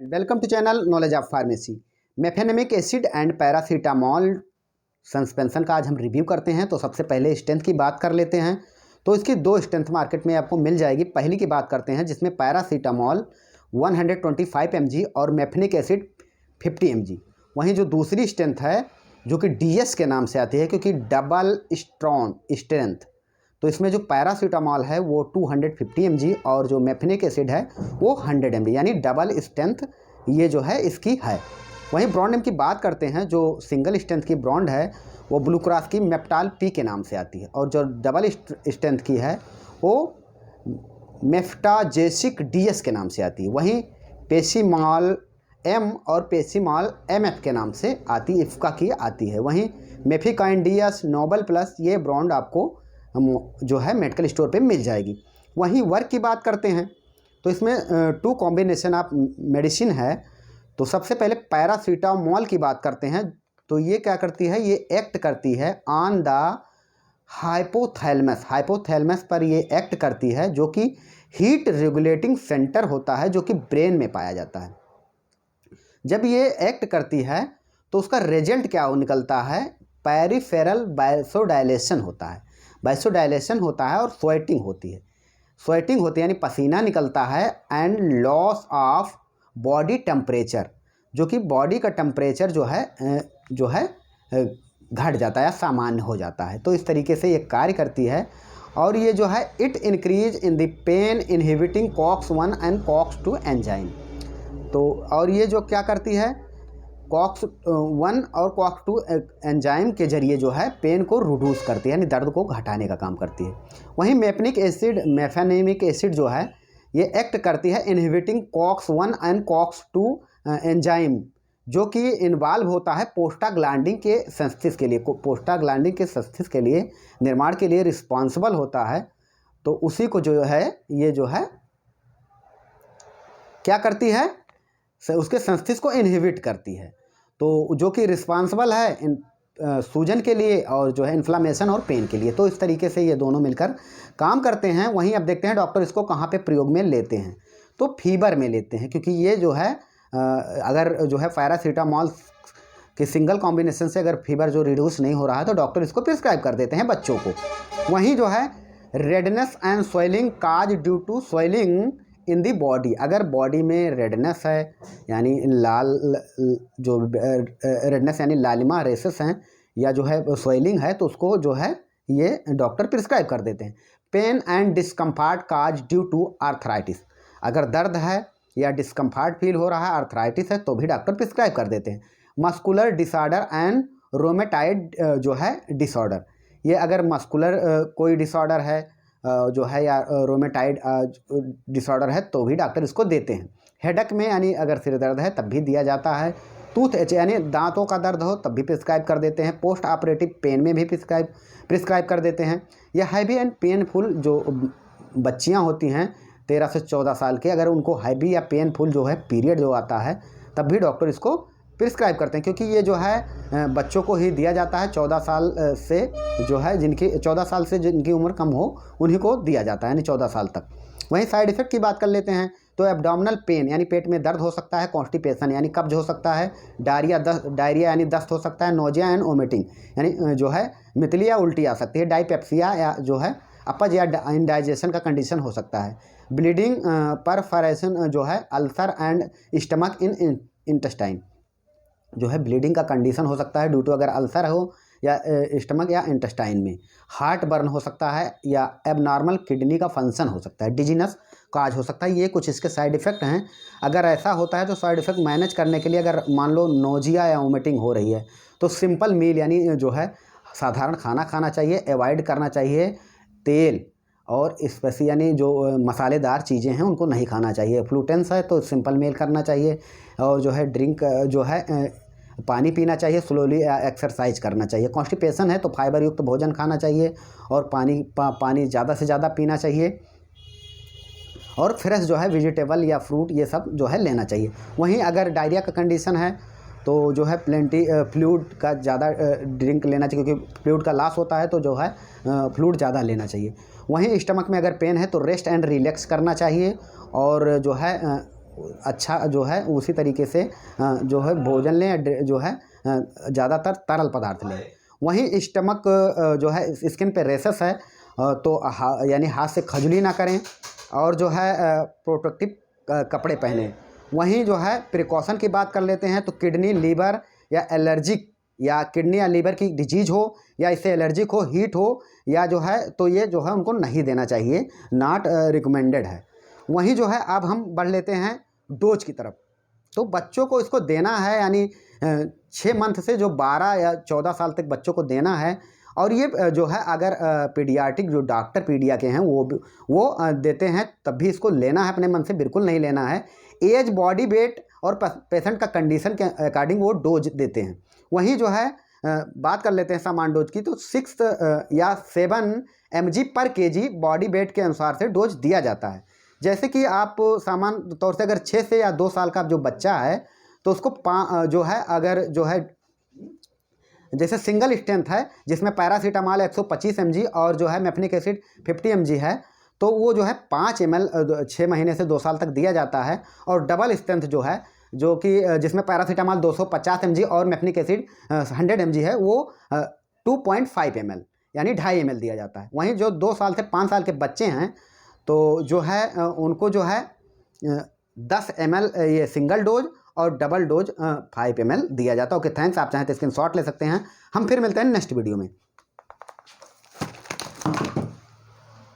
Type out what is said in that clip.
Welcome to channel knowledge of pharmacy. Mefenamic acid and paracetamol suspension का आज हम review करते हैं। तो सबसे पहले स्ट्रेंथ की बात कर लेते हैं। तो इसकी दो स्ट्रेंथ मार्केट में आपको मिल जाएगी। पहली की बात करते हैं जिसमें पैरासीटामोल 125 mg और मेफेनिक एसिड 50 mg। वहीं जो दूसरी स्ट्रेंथ है जो कि DS के नाम से आती है क्योंकि डबल स्ट्रेंथ, तो इसमें जो पैरासीटामोल है वो 250 mg और जो मेफेनिक एसिड है वो 100 mg, यानी डबल स्ट्रेंथ ये जो है इसकी है। वहीं ब्रांड नेम की बात करते हैं, जो सिंगल स्ट्रेंथ की ब्रांड है वो ब्लू क्रॉस की मेप्टाल पी के नाम से आती है और जो डबल स्ट्रेंथ की है वो मेफ्टाजेसिक DS के नाम से आती है। वहीं पेसीमॉल M और पेसीमॉल MF के नाम से आती इफ्का की आती है। वहीं मेफिकाइंडियस नोबल प्लस ये ब्रांड आपको जो है मेडिकल स्टोर पे मिल जाएगी। वहीं वर्क की बात करते हैं तो इसमें 2 कॉम्बिनेशन ऑफ मेडिसिन है। तो सबसे पहले पैरासीटामोल की बात करते हैं तो ये क्या करती है, ये एक्ट करती है ऑन द हाइपोथैलेमस पर ये एक्ट करती है, जो कि हीट रेगुलेटिंग सेंटर होता है जो कि ब्रेन में पाया जाता है। जब ये एक्ट करती है तो उसका रिजल्ट क्या निकलता है, पेरिफेरल वासोडाइलेशन होता है। वासोडाइलेशन होता है और स्वेटिंग होती है यानी पसीना निकलता है and loss of body temperature, जो कि बॉडी का टेम्परेचर जो है घट जाता है या सामान्य हो जाता है। तो इस तरीके से ये कार्य करती है। और ये जो है it increase in the pain inhibiting COX-1 and COX-2 enzyme. तो और ये जो क्या करती है, COX-1 और COX-2 एंजाइम के जरिए जो है पेन को रिड्यूस करती है, यानी दर्द को घटाने का काम करती है। वहीं मेफेनेमिक एसिड जो है ये एक्ट करती है inhibiting COX-1 and COX-2 enzyme, जो कि इन्वॉल्व होता है प्रोस्टाग्लैंडिन के सिंथेसिस के लिए निर्माण के लिए रिस्पॉन्सिबल होता है। तो उसी को जो है ये जो है क्या करती है, उसके सिंथेसिस को इनहिबिट करती है, तो जो कि रिस्पॉन्सिबल है सूजन के लिए और जो है इन्फ्लामेशन और पेन के लिए। तो इस तरीके से ये दोनों मिलकर काम करते हैं। वहीं अब देखते हैं डॉक्टर इसको कहाँ पे प्रयोग में लेते हैं। तो फीवर में लेते हैं, क्योंकि ये जो है अगर जो है पैरासीटामोल के सिंगल कॉम्बिनेशन से अगर फीवर जो रिड्यूस नहीं हो रहा है तो डॉक्टर इसको प्रिस्क्राइब कर देते हैं बच्चों को। वहीं जो है redness and swelling cause due to swelling in the body, अगर बॉडी में रेडनेस है यानी रेडनेस यानी लालिमा रेसेस हैं या जो है स्वेलिंग है तो उसको जो है ये डॉक्टर प्रिस्क्राइब कर देते हैं। Pain and discomfort cause due to arthritis, अगर दर्द है या डिस्कम्फर्ट फील हो रहा है, आर्थराइटिस है, तो भी डॉक्टर प्रिस्क्राइब कर देते हैं। मस्कुलर डिसऑर्डर एंड रोमेटाइड जो है डिसऑर्डर, ये अगर मस्कुलर कोई डिसऑर्डर है जो है या रोमेटाइड डिसऑर्डर है तो भी डॉक्टर इसको देते हैं। हेडेक में यानी अगर सिर दर्द है तब भी दिया जाता है। टूथ एच यानी दांतों का दर्द हो तब भी प्रिस्क्राइब कर देते हैं। पोस्ट ऑपरेटिव पेन में भी प्रिस्क्राइब कर देते हैं। या हैवी एंड पेनफुल जो बच्चियां होती हैं 13 से 14 साल के, अगर उनको हैवी या पेनफुल जो है पीरियड जो आता है तब भी डॉक्टर इसको प्रिस्क्राइब करते हैं, क्योंकि ये जो है बच्चों को ही दिया जाता है। 14 साल से जो है जिनकी उम्र कम हो उन्हीं को दिया जाता है, यानी 14 साल तक। वहीं साइड इफ़ेक्ट की बात कर लेते हैं तो एब्डोमिनल पेन यानी पेट में दर्द हो सकता है, कॉन्स्टिपेशन यानी कब्ज हो सकता है, डायरिया यानी दस्त हो सकता है, नोजिया एंड वोमिटिंग यानी जो है मितली या उल्टी आ सकती है, डाइपेप्सिया या जो है अपच या इंडाइजेशन का कंडीशन हो सकता है, ब्लीडिंग परफोरेशन जो है ulcer and stomach in intestine, जो है ब्लीडिंग का कंडीशन हो सकता है ड्यू टू अगर अल्सर हो या स्टमक या इंटेस्टाइन में, हार्ट बर्न हो सकता है या एबनॉर्मल किडनी का फंक्शन हो सकता है, डिजीनस काज हो सकता है। ये कुछ इसके साइड इफ़ेक्ट हैं। अगर ऐसा होता है तो साइड इफ़ेक्ट मैनेज करने के लिए अगर मान लो नोजिया या वोमिटिंग हो रही है तो सिंपल मील यानी जो है साधारण खाना खाना चाहिए, अवॉइड करना चाहिए तेल और स्पाइसी यानी जो मसालेदार चीज़ें हैं उनको नहीं खाना चाहिए। फ्लूटेंस है तो सिंपल मील करना चाहिए और जो है ड्रिंक जो है पानी पीना चाहिए, स्लोली एक्सरसाइज करना चाहिए। कॉन्स्टिपेशन है तो फाइबर युक्त भोजन खाना चाहिए और पानी ज़्यादा से ज़्यादा पीना चाहिए और फ्रेश जो है वेजिटेबल या फ्रूट ये सब जो है लेना चाहिए। वहीं अगर डायरिया का कंडीशन है तो जो है प्लेंटी फ्लूइड का ज़्यादा ड्रिंक लेना चाहिए, क्योंकि फ्लूइड का लॉस होता है तो जो है फ्लूइड ज़्यादा लेना चाहिए। वहीं स्टमक में अगर पेन है तो रेस्ट एंड रिलैक्स करना चाहिए और जो है अच्छा जो है उसी तरीके से जो है भोजन लें या जो है ज़्यादातर तरल पदार्थ लें। वहीं स्टमक जो है स्किन पे रेसेस है तो यानी हाथ से खजुली ना करें और जो है प्रोटेक्टिव कपड़े पहनें। वहीं जो है प्रिकॉशन की बात कर लेते हैं तो किडनी, लीवर या एलर्जिक या किडनी या लीवर की डिजीज हो या इससे एलर्जिक हो, हीट हो या जो है तो ये जो है उनको नहीं देना चाहिए, नॉट रिकमेंडेड है। वहीं जो है अब हम बढ़ लेते हैं डोज की तरफ। तो बच्चों को इसको देना है यानी 6 मंथ से जो 12 या 14 साल तक बच्चों को देना है। और ये जो है अगर पीडियाट्रिक जो डॉक्टर पीडिया के हैं वो देते हैं तब भी इसको लेना है, अपने मन से बिल्कुल नहीं लेना है। एज, बॉडी वेट और पेशेंट का कंडीशन के अकॉर्डिंग वो डोज देते हैं। वहीं जो है बात कर लेते हैं सामान्य डोज की, तो 6 या 7 mg पर kg बॉडी वेट के अनुसार से डोज दिया जाता है। जैसे कि आप सामान्य तौर से अगर 6 से या 2 साल का जो बच्चा है तो उसको जो है अगर जो है जैसे सिंगल स्ट्रेंथ है जिसमें पैरासीटामॉल 125 mg और जो है मेफनिक एसिड 50 mg है, तो वो जो है 5 ml 6 महीने से 2 साल तक दिया जाता है। और डबल स्ट्रेंथ जो है जो कि जिसमें पैरासीटामॉल 250 mg और मेफनिक एसिड 100 mg है वो 2.5 ml यानी 2.5 ml दिया जाता है। वहीं जो 2 साल से 5 साल के बच्चे हैं तो जो है उनको जो है 10 ml ये सिंगल डोज और डबल डोज 5 ml दिया जाता है। Okay, thanks. आप चाहें तो स्क्रीनशॉट ले सकते हैं। हम फिर मिलते हैं नेक्स्ट वीडियो में।